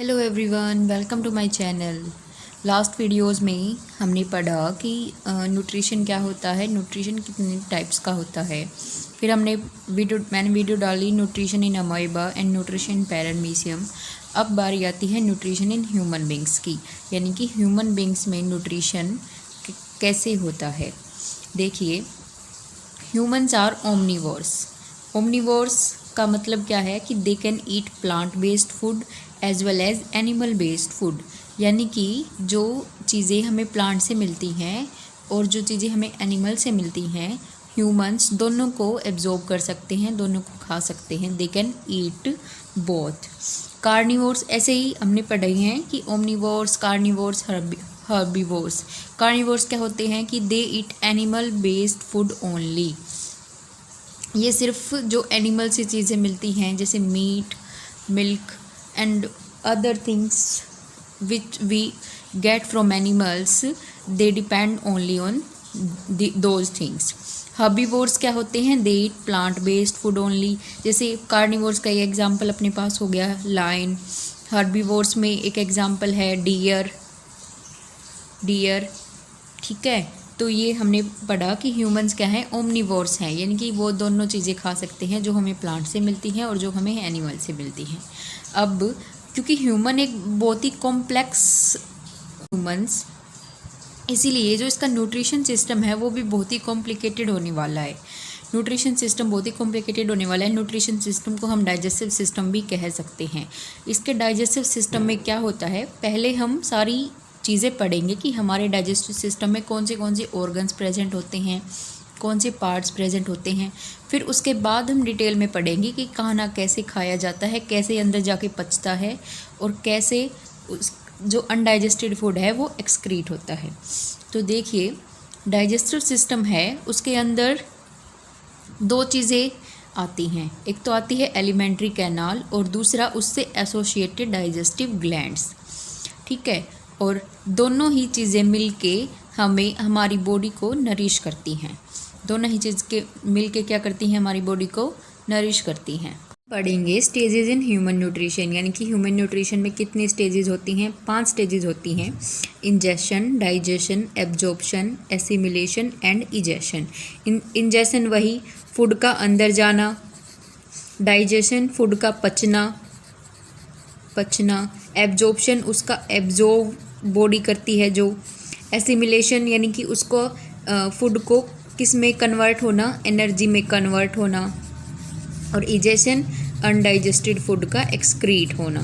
Hello everyone, welcome to my channel. Last videos में हमने पढ़ा कि न्यूट्रिशन क्या होता है, न्यूट्रिशन कितने टाइप्स का होता है। फिर मैंने वीडियो डाली nutrition in amoeba and nutrition in paramecium. अब बारी आती है न्यूट्रिशन इन ह्यूमन बींग्स की, यानी कि ह्यूमन बींग्स में न्यूट्रिशन कैसे होता है। देखिए, ह्यूमन्स आर ओमनीवोर्स। ओमनीवोर्स का मतलब क्या है कि they can eat plant based food as well as animal based food, यानी कि जो चीज़ें हमें प्लांट से मिलती हैं और जो चीज़ें हमें एनिमल से मिलती हैं, ह्यूमंस दोनों को एब्जॉर्ब कर सकते हैं, दोनों को खा सकते हैं। दे कैन ईट बोथ। कार्निवोर्स ऐसे ही हमने पढ़े हैं कि ओमनीवोर्स, कार्निवोर्स, हर्बीवोर्स। कार्निवोर्स क्या होते हैं कि they eat animal based food only. ये सिर्फ जो एनिमल से चीज़ें मिलती हैं जैसे meat, milk and other things which we get from animals, they depend only on those things. Herbivores क्या होते हैं? They eat plant based food only। जैसे कार्निवोर्स का ये एग्जाम्पल अपने पास हो गया लायन। हर्बीवोर्स में एक एग्जाम्पल है डियर। ठीक है, तो ये हमने पढ़ा कि ह्यूमंस क्या है, ओमनीवोर्स हैं, यानी कि वो दोनों चीज़ें खा सकते हैं जो हमें प्लांट से मिलती हैं और जो हमें एनिमल से मिलती हैं। अब क्योंकि ह्यूमन एक बहुत ही कॉम्प्लेक्स ह्यूमंस, इसीलिए जो इसका न्यूट्रिशन सिस्टम है वो भी बहुत ही कॉम्प्लिकेटेड होने वाला है। न्यूट्रिशन सिस्टम बहुत ही कॉम्प्लिकेटेड होने वाला है। न्यूट्रिशन सिस्टम को हम डाइजेस्टिव सिस्टम भी कह सकते हैं। इसके डाइजेस्टिव सिस्टम में क्या होता है, पहले हम सारी चीज़ें पढ़ेंगे कि हमारे डाइजेस्टिव सिस्टम में कौन से ऑर्गन्स प्रेजेंट होते हैं, कौन से पार्ट्स प्रेजेंट होते हैं। फिर उसके बाद हम डिटेल में पढ़ेंगे कि खाना कैसे खाया जाता है, कैसे अंदर जाके पचता है और कैसे जो अनडाइजेस्टेड फूड है वो एक्सक्रीट होता है। तो देखिए, डाइजेस्टिव सिस्टम है, उसके अंदर दो चीज़ें आती हैं। एक तो आती है एलिमेंट्री कैनाल और दूसरा उससे एसोसिएटेड डाइजेस्टिव ग्लैंड्स। ठीक है, और दोनों ही चीज़ें मिलके हमें हमारी बॉडी को नरिश करती हैं। दोनों ही चीज़ के मिलके क्या करती हैं, हमारी बॉडी को नरिश करती हैं। पढ़ेंगे स्टेजेस इन ह्यूमन न्यूट्रिशन, यानी कि ह्यूमन न्यूट्रिशन में कितनी स्टेजेस होती हैं। 5 स्टेजेस होती हैं: ingestion, digestion, absorption, assimilation and egestion. Ingestion वही फूड का अंदर जाना, डाइजेशन फूड का पचना, एब्जॉर्प्शन उसका एब्जॉर्ब बॉडी करती है जो, एसिमिलेशन यानी कि उसको फूड को किस में कन्वर्ट होना, एनर्जी में कन्वर्ट होना, और इजेशन अनडाइजेस्टेड फूड का एक्सक्रीट होना।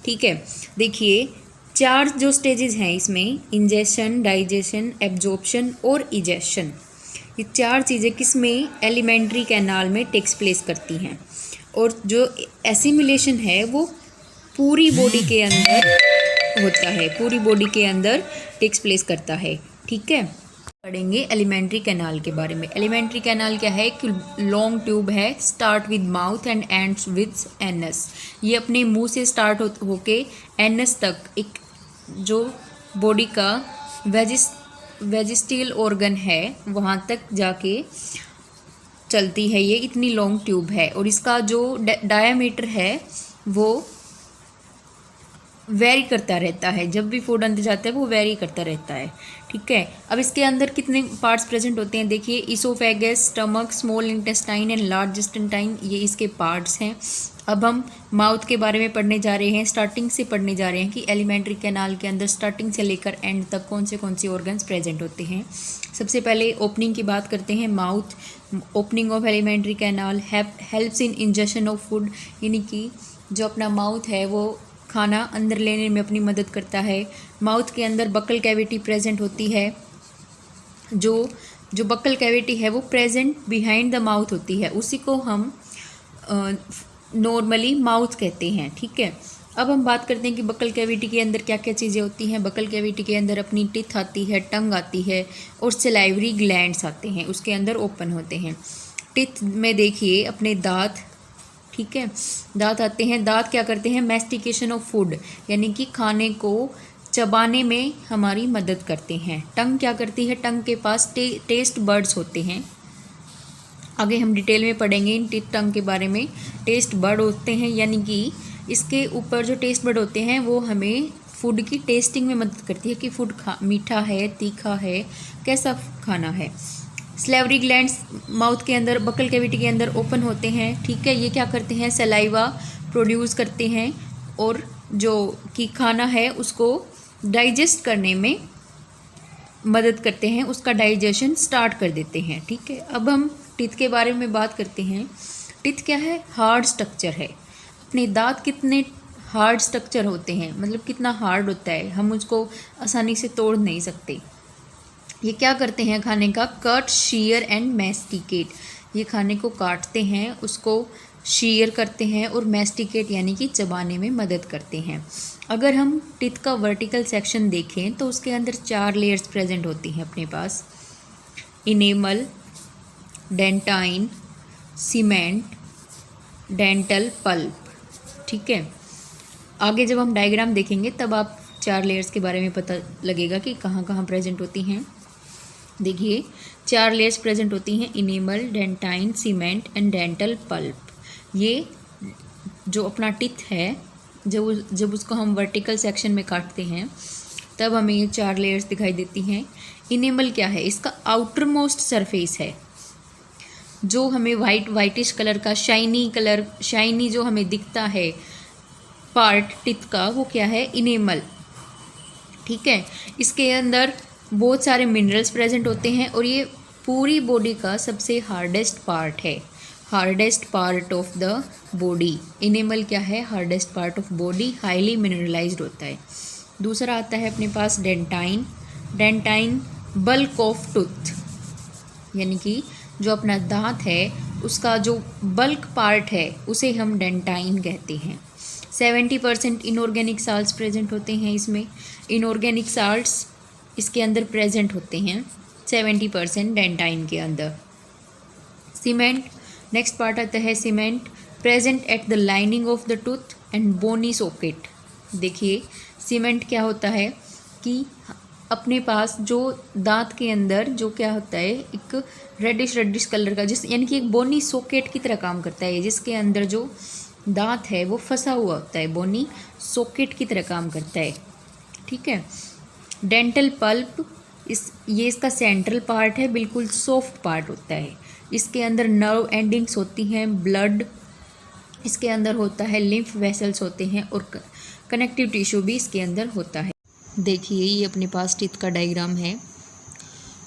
ठीक है, देखिए 4 जो स्टेजेस हैं इसमें, इंजेशन, डाइजेशन, एब्जॉर्प्शन और इजेशन, ये 4 चीज़ें किस में, एलिमेंट्री कैनाल में टेक्स प्लेस करती हैं। और जो एसिमिलेशन है वो पूरी बॉडी के अंदर होता है, पूरी बॉडी के अंदर टेक्स प्लेस करता है। ठीक है, पढ़ेंगे एलिमेंट्री कैनाल के बारे में। एलिमेंट्री कैनाल क्या है, एक लॉन्ग ट्यूब है, start with mouth and ends with anus. ये अपने मुंह से स्टार्ट होके एनस तक एक जो बॉडी का वेजिस्टल ऑर्गन है वहाँ तक जाके चलती है। ये इतनी लॉन्ग ट्यूब है और इसका जो डायामीटर है वो वेरी करता रहता है। जब भी फूड अंदर जाता है वो वेरी करता रहता है। ठीक है, अब इसके अंदर कितने पार्ट्स प्रेजेंट होते हैं, देखिए oesophagus, stomach, small intestine and large intestine, ये इसके पार्ट्स हैं। अब हम माउथ के बारे में पढ़ने जा रहे हैं, स्टार्टिंग से पढ़ने जा रहे हैं कि एलिमेंट्री कैनाल के अंदर स्टार्टिंग से लेकर एंड तक कौन से ऑर्गन्स प्रेजेंट होते हैं। सबसे पहले ओपनिंग की बात करते हैं। Mouth, opening of alimentary canal helps in ingestion of food, यानी कि जो अपना माउथ है वो खाना अंदर लेने में अपनी मदद करता है। माउथ के अंदर बकल कैविटी प्रेजेंट होती है। जो बकल कैविटी है वो प्रेजेंट बिहाइंड द माउथ होती है, उसी को हम नॉर्मली माउथ कहते हैं। ठीक है, अब हम बात करते हैं कि बकल कैविटी के अंदर क्या क्या चीज़ें होती हैं। बकल कैविटी के अंदर अपनी टीथ आती है, टंग आती है और सलाइवरी ग्लैंड्स आते हैं, उसके अंदर ओपन होते हैं। टीथ में देखिए अपने दांत, ठीक है, दांत आते हैं। दांत क्या करते हैं, मैस्टिकेशन ऑफ फूड, यानी कि खाने को चबाने में हमारी मदद करते हैं। टंग क्या करती है, टंग के पास टेस्ट बर्ड्स होते हैं, आगे हम डिटेल में पढ़ेंगे इन टीथ टंग के बारे में। टेस्ट बड होते हैं, यानी कि इसके ऊपर जो टेस्ट बड होते हैं वो हमें फूड की टेस्टिंग में मदद करती है कि फूड मीठा है, तीखा है, कैसा खाना है। स्लेवरी ग्लैंड्स माउथ के अंदर, बकल कैविटी के अंदर ओपन होते हैं, ठीक है। ये क्या करते हैं, सलाइवा प्रोड्यूस करते हैं और जो कि खाना है उसको डाइजेस्ट करने में मदद करते हैं, उसका डाइजेशन स्टार्ट कर देते हैं, ठीक है। अब हम टीथ के बारे में बात करते हैं। टीथ क्या है, हार्ड स्ट्रक्चर है। अपने दांत कितने हार्ड स्ट्रक्चर होते हैं, मतलब कितना हार्ड होता है, हम उसको आसानी से तोड़ नहीं सकते। ये क्या करते हैं, खाने का कट, शीयर एंड मैस्टिकेट। ये खाने को काटते हैं, उसको शीयर करते हैं और मैस्टिकेट यानी कि चबाने में मदद करते हैं। अगर हम टीथ का वर्टिकल सेक्शन देखें तो उसके अंदर 4 लेयर्स प्रेजेंट होती हैं अपने पास। Enamel, dentine, cement, dental pulp, ठीक है। आगे जब हम डायग्राम देखेंगे तब आप 4 लेयर्स के बारे में पता लगेगा कि कहाँ कहाँ प्रेजेंट होती हैं। देखिए 4 लेयर्स प्रेजेंट होती हैं, enamel, dentine, cement and dental pulp. ये जो अपना टीथ है, जब उसको हम वर्टिकल सेक्शन में काटते हैं तब हमें ये 4 लेयर्स दिखाई देती हैं। इनेमल क्या है, इसका आउटर मोस्ट सरफेस है जो हमें वाइटिश कलर का शाइनी जो हमें दिखता है पार्ट टीथ का, वो क्या है, इनेमल, ठीक है। इसके अंदर बहुत सारे मिनरल्स प्रेजेंट होते हैं और ये पूरी बॉडी का सबसे हार्डेस्ट पार्ट है, hardest part of the body. Enamel क्या है, hardest part of body, highly mineralised होता है। दूसरा आता है अपने पास dentine. Dentine bulk of tooth, यानी कि जो अपना दांत है उसका जो बल्क पार्ट है उसे हम डेंटाइन कहते हैं। 70% इनऑर्गेनिक साल्ट्स प्रेजेंट होते हैं इसमें। इनऑर्गेनिक साल्ट्स इसके अंदर प्रेजेंट होते हैं 70% डेंटाइन के अंदर। सीमेंट, नेक्स्ट पार्ट आता है cement, present at the lining of the tooth and bony socket. देखिए सीमेंट क्या होता है कि अपने पास जो दांत के अंदर जो क्या होता है, एक रेडिश कलर का, जिस यानी कि एक बोनी सॉकेट की तरह काम करता है, जिसके अंदर जो दांत है वो फंसा हुआ होता है, बोनी सॉकेट की तरह काम करता है, ठीक है। डेंटल पल्प, ये इसका सेंट्रल पार्ट है, बिल्कुल सॉफ्ट पार्ट होता है। इसके अंदर नर्व एंडिंग्स होती हैं, ब्लड इसके अंदर होता है, लिम्फ वेसल्स होते हैं और कनेक्टिव टिश्यू भी इसके अंदर होता है। देखिए ये अपने पास टीथ का डायग्राम है,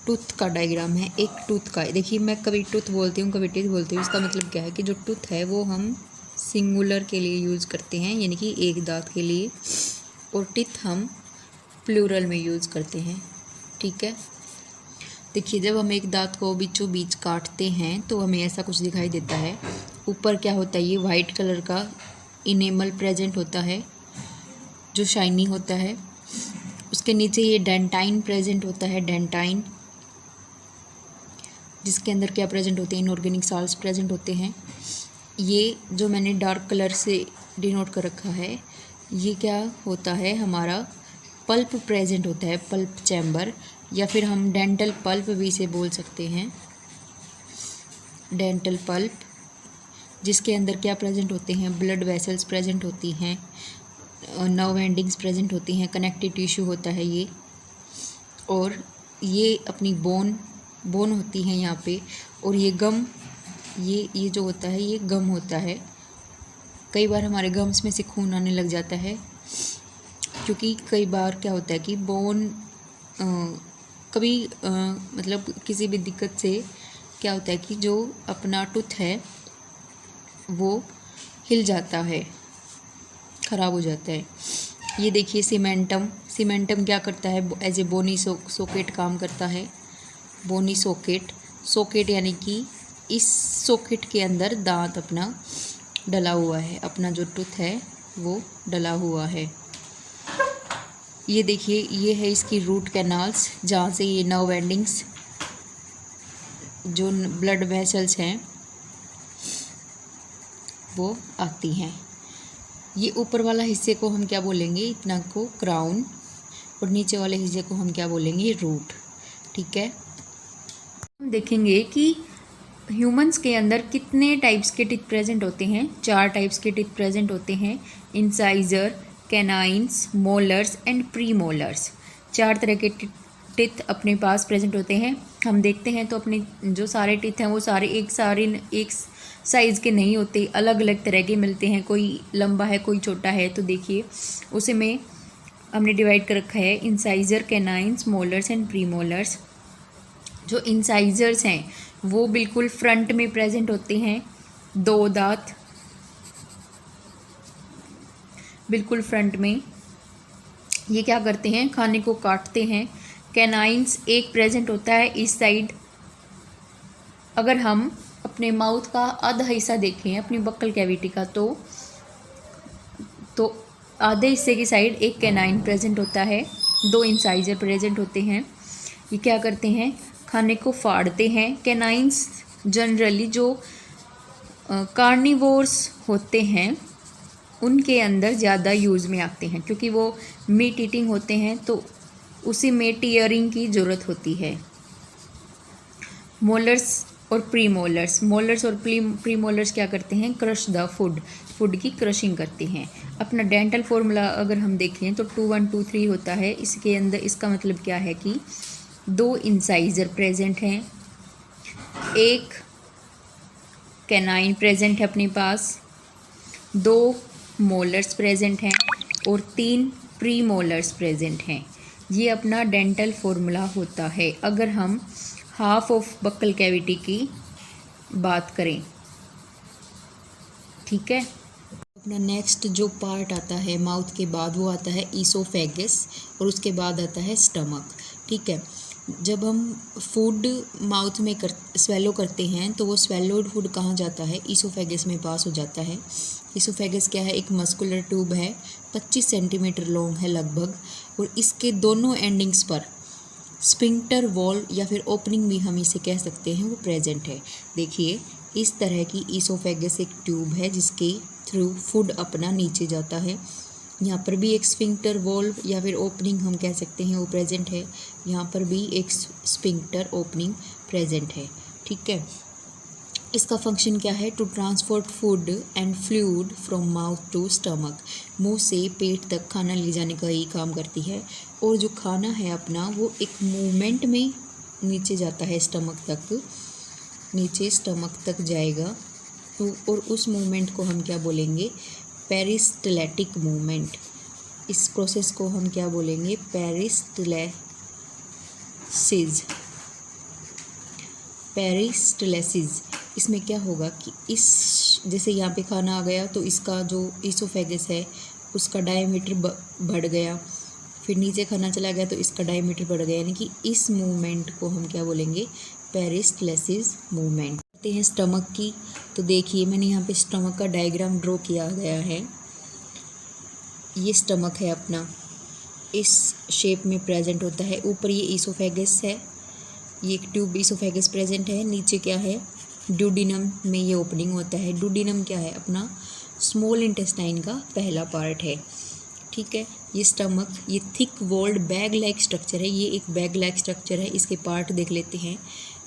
टूथ का डायग्राम है, एक टूथ का। देखिए मैं कभी टूथ बोलती हूँ कभी टीथ बोलती हूँ, इसका मतलब क्या है कि जो टूथ है वो हम सिंगुलर के लिए यूज़ करते हैं, यानी कि एक दांत के लिए, और टीथ हम प्लूरल में यूज़ करते हैं, ठीक है। देखिए जब हम एक दांत को बीचों बीच काटते हैं तो हमें ऐसा कुछ दिखाई देता है। ऊपर क्या होता है, ये वाइट कलर का इनेमल प्रेजेंट होता है जो शाइनी होता है। उसके नीचे ये डेंटाइन प्रेजेंट होता है, डेंटाइन, जिसके अंदर क्या प्रेजेंट होते हैं, इनऑर्गेनिक साल्ट्स प्रेजेंट होते हैं। ये जो मैंने डार्क कलर से डिनोट कर रखा है, ये क्या होता है, हमारा पल्प प्रेजेंट होता है, पल्प चैम्बर, या फिर हम डेंटल पल्प भी इसे बोल सकते हैं, डेंटल पल्प, जिसके अंदर क्या प्रेजेंट होते हैं, ब्लड वेसल्स प्रेजेंट होती हैं, नर्व एंडिंग्स प्रेजेंट होती हैं, कनेक्टिव टिश्यू होता है ये, और ये अपनी बोन होती है यहाँ पे, और ये गम, ये जो होता है ये गम होता है। कई बार हमारे गम्स में से खून आने लग जाता है, क्योंकि कई बार क्या होता है कि बोन कभी मतलब किसी भी दिक्कत से क्या होता है कि जो अपना टूथ है वो हिल जाता है, ख़राब हो जाता है। ये देखिए सीमेंटम क्या करता है, एज ए बोनी सॉकेट काम करता है। बोनी सॉकेट यानी कि इस सॉकेट के अंदर दांत अपना डला हुआ है, अपना जो टूथ है वो डला हुआ है। ये देखिए ये है इसकी रूट कैनाल्स, जहाँ से ये नर्व एंडिंग्स जो ब्लड वेसल्स हैं वो आती हैं। ये ऊपर वाला हिस्से को हम क्या बोलेंगे, इतना को क्राउन, और नीचे वाले हिस्से को हम क्या बोलेंगे, रूट, ठीक है। हम देखेंगे कि ह्यूमंस के अंदर कितने टाइप्स के टीथ प्रेजेंट होते हैं? 4 टाइप्स के टीथ प्रेजेंट होते हैं, incisor, canines, molars and premolars. 4 तरह के टीथ अपने पास प्रेजेंट होते हैं। हम देखते हैं तो अपने जो सारे टीथ हैं वो सारे एक साइज़ के नहीं होते, अलग अलग तरह के मिलते हैं, कोई लंबा है कोई छोटा है। तो देखिए उसे में हमने डिवाइड कर रखा है incisor, canines, molars and premolars. जो इंसाइजर्स हैं वो बिल्कुल फ्रंट में प्रेजेंट होते हैं, 2 दांत बिल्कुल फ्रंट में। ये क्या करते हैं? खाने को काटते हैं। कैनाइन्स एक प्रेजेंट होता है इस साइड। अगर हम अपने माउथ का आधा हिस्सा देखें अपनी बक्कल कैविटी का, तो आधे हिस्से की साइड एक कैनाइन प्रेजेंट होता है, 2 इंसाइजर प्रेजेंट होते हैं। ये क्या करते हैं? खाने को फाड़ते हैं। कैनाइन्स जनरली जो कार्निवोर्स होते हैं उनके अंदर ज़्यादा यूज़ में आते हैं, क्योंकि वो मीट ईटिंग होते हैं तो उसी में टीयरिंग की ज़रूरत होती है। मोलर्स और प्री मोलर्स और प्री मोलर्स क्या करते हैं? क्रश द फूड की क्रशिंग करते हैं। अपना डेंटल फॉर्मूला अगर हम देखें तो 2 1 2 3 होता है। इसके अंदर इसका मतलब क्या है कि 2 इंसाइजर प्रेजेंट हैं, एक कैनाइन प्रेजेंट है अपने पास, 2 मोलर्स प्रेजेंट हैं और 3 प्री मोलर्स प्रेजेंट हैं। ये अपना डेंटल फॉर्मूला होता है अगर हम हाफ ऑफ बक्कल कैविटी की बात करें। ठीक है। अपना नेक्स्ट जो पार्ट आता है माउथ के बाद वो आता है ईसोफेगस और उसके बाद आता है स्टमक। ठीक है। जब हम फूड माउथ में स्वेलो करते हैं तो वो स्वेलोड फूड कहाँ जाता है? ईसोफेगस में पास हो जाता है। ईसोफेगस क्या है? एक मस्कुलर ट्यूब है, 25 सेंटीमीटर लॉन्ग है लगभग, और इसके दोनों एंडिंग्स पर स्फिंक्टर वॉल्व या फिर ओपनिंग भी हम इसे कह सकते हैं वो प्रेजेंट है। देखिए इस तरह की ईसोफेगस एक ट्यूब है जिसके थ्रू फूड अपना नीचे जाता है। यहाँ पर भी एक स्फिंक्टर वॉल्व या फिर ओपनिंग हम कह सकते हैं वो प्रेजेंट है। यहाँ पर भी एक स्फिंक्टर ओपनिंग प्रेजेंट है। ठीक है। इसका फंक्शन क्या है? To transport food and fluid from mouth to stomach. मुंह से पेट तक खाना ले जाने का ही काम करती है, और जो खाना है अपना वो एक मूवमेंट में नीचे जाता है स्टमक तक, नीचे स्टमक तक जाएगा। तो और उस मूवमेंट को हम क्या बोलेंगे? पेरिस्टलेटिक मूवमेंट। इस प्रोसेस को हम क्या बोलेंगे? पेरिस्टलेसिस। इसमें क्या होगा कि इस जैसे यहाँ पे खाना आ गया तो इसका जो ईसोफेगस है उसका डायमीटर बढ़ गया, फिर नीचे खाना चला गया तो इसका डायमीटर बढ़ गया, यानी कि इस मूवमेंट को हम क्या बोलेंगे? पेरिस्टलेसिस मूवमेंट। करते हैं स्टमक की। तो देखिए मैंने यहाँ पे स्टमक का डायग्राम ड्रॉ किया गया है। ये स्टमक है अपना, इस शेप में प्रेजेंट होता है। ऊपर ये ईसोफेगस है, ये एक ट्यूब ईसोफेगस प्रेजेंट है। नीचे क्या है? ड्यूडिनम में ये ओपनिंग होता है। ड्यूडिनम क्या है? अपना स्मॉल इंटेस्टाइन का पहला पार्ट है। ठीक है। ये स्टमक, ये thick walled bag like structure है, ये एक बैग लाइक स्ट्रक्चर है। इसके पार्ट देख लेते हैं।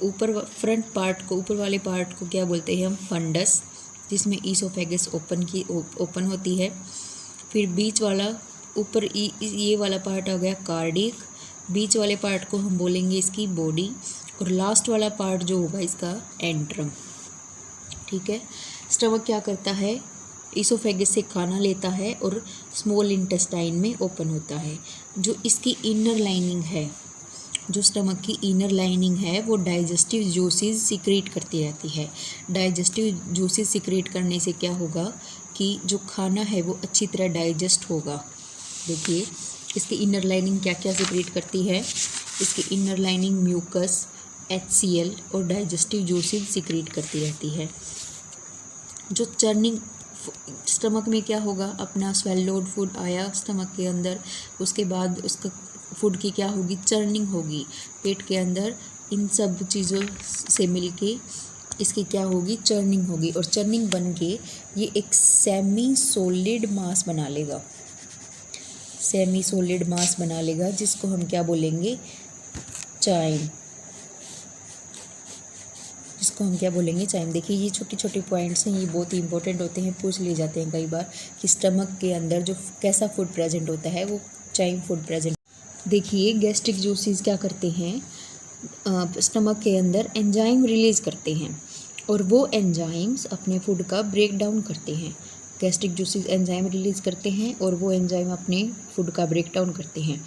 ऊपर फ्रंट पार्ट को, ऊपर वाले पार्ट को क्या बोलते हैं हम? फंडस, जिसमें ईसोफेगस ओपन होती है। फिर बीच वाला ऊपर ये वाला पार्ट आ गया कार्डियक, बीच वाले पार्ट को हम बोलेंगे इसकी बॉडी, और लास्ट वाला पार्ट जो होगा इसका एंट्रम। ठीक है। स्टमक क्या करता है? ईसोफेगस से खाना लेता है और स्मॉल इंटेस्टाइन में ओपन होता है। जो इसकी इनर लाइनिंग है, जो स्टमक की इनर लाइनिंग है वो डाइजेस्टिव जूसेस सीक्रेट करती रहती है। डाइजेस्टिव जूसेस सीक्रेट करने से क्या होगा कि जो खाना है वो अच्छी तरह डाइजेस्ट होगा। देखिए इसकी इनर लाइनिंग क्या क्या सीक्रेट करती है? इसकी इनर लाइनिंग म्यूकस, HCl और डाइजेस्टिव जूसेस सीक्रेट करती रहती है। जो चर्निंग स्टमक में क्या होगा? अपना स्वेल्लोड फूड आया स्टमक के अंदर, उसके बाद उसका फूड की क्या होगी? चर्निंग होगी पेट के अंदर। इन सब चीज़ों से मिलके इसकी क्या होगी? चर्निंग होगी, और चर्निंग बन के ये एक सेमी सॉलिड मास बना लेगा। सेमी सॉलिड मास बना लेगा जिसको हम क्या बोलेंगे? चाइन, जिसको इसको हम क्या बोलेंगे, चाइम। देखिए ये छोटे छोटे पॉइंट्स हैं, ये बहुत ही इंपॉर्टेंट होते हैं, पूछ लिए जाते हैं कई बार कि स्टमक के अंदर जो कैसा फूड प्रेजेंट होता है वो चाइम फूड प्रेजेंट। देखिए गैस्ट्रिक जूसेस क्या करते हैं, स्टमक के अंदर एंजाइम रिलीज़ करते हैं और वो एंजाइम्स अपने फूड का ब्रेक डाउन करते हैं। गैस्ट्रिक जूसेस एंजाइम रिलीज़ करते हैं और वो एंजाइम अपने फूड का ब्रेक डाउन करते हैं।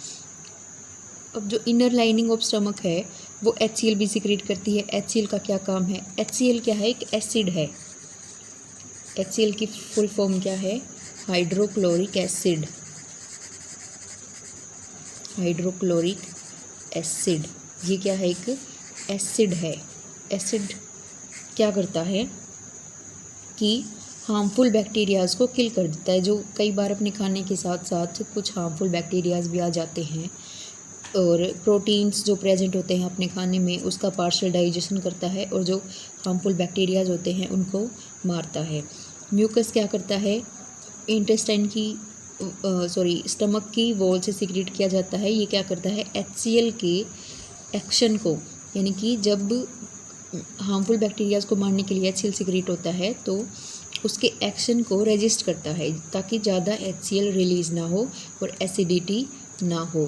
अब जो इनर लाइनिंग ऑफ स्टमक है वो HCl भी सिक्रेट करती है। HCl का क्या काम है, HCl क्या है, एक एसिड है। HCl की फुल फॉर्म क्या है, हाइड्रोक्लोरिक एसिड। हाइड्रोक्लोरिक एसिड ये क्या है, एक एसिड है। एसिड क्या करता है कि हार्मफुल बैक्टीरियाज़ को किल कर देता है। जो कई बार अपने खाने के साथ साथ कुछ हार्मफुल बैक्टीरियाज़ भी आ जाते हैं और प्रोटीन्स जो प्रेजेंट होते हैं अपने खाने में उसका पार्शियल डाइजेशन करता है और जो हार्मफुल बैक्टीरियाज़ होते हैं उनको मारता है। म्यूकस क्या करता है, इंटेस्टाइन की स्टमक की वॉल से सिक्रेट किया जाता है। ये क्या करता है, HCl के एक्शन को, यानी कि जब हार्मफुल बैक्टीरियाज़ को मारने के लिए HCl सिक्रेट होता है तो उसके एक्शन को रेजिस्ट करता है ताकि ज़्यादा HCl रिलीज़ ना हो और एसिडिटी ना हो।